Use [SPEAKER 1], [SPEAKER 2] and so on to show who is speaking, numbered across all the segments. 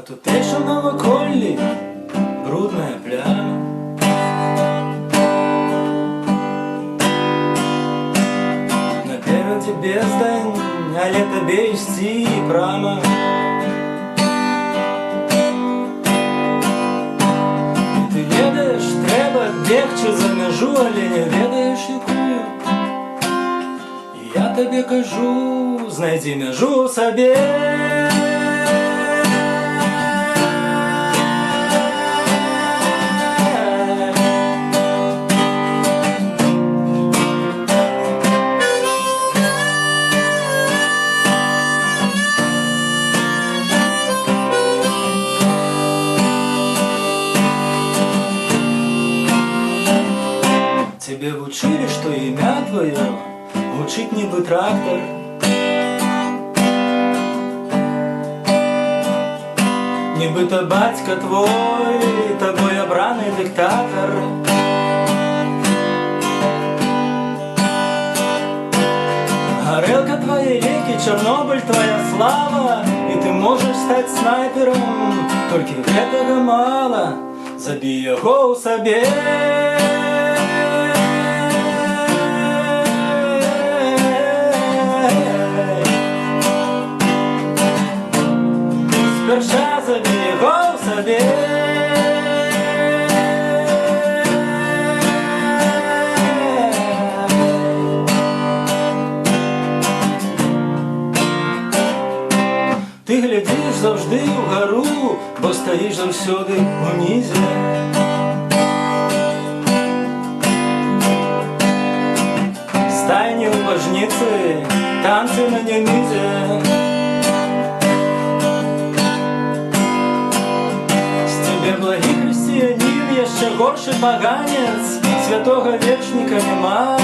[SPEAKER 1] Tutejšo навоколі брудная пляма. Наперадзе бездань, але табе ісці прама. І ты ведаеш, трэба бегчы за мяжу, але не ведаеш якую. І я табе кажу, знайдзі мяжу ў сабе. Тебе вучили, что имя твое гучит нібы трактор. Нібыто батька твой, тобой обраный диктатор. Горелка твоей реки, Чернобыль твоя слава, и ты можешь стать снайпером, только гэтага мало, забей яго ў сабе. Спярша забей яго ў сабе. Ты глядзіш заўжды ўгару, бо стаіш заўсёды ўнізе. Стайні ў бажніцы, танцы на нямізе. Благі хрысціянін, яшчэ горшы паганец, святога вечніка няма,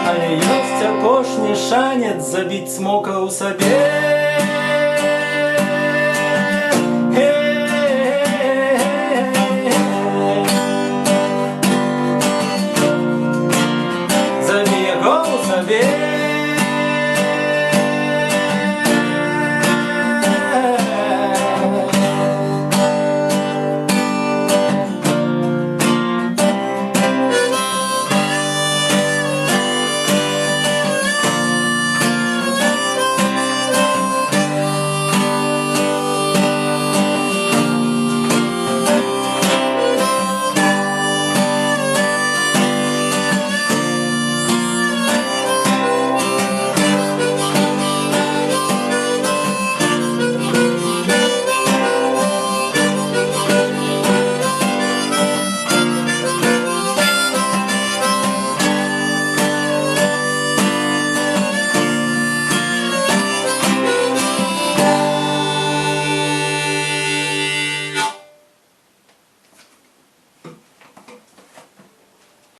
[SPEAKER 1] але ёсць апошні шанец забіць смока ў сабе.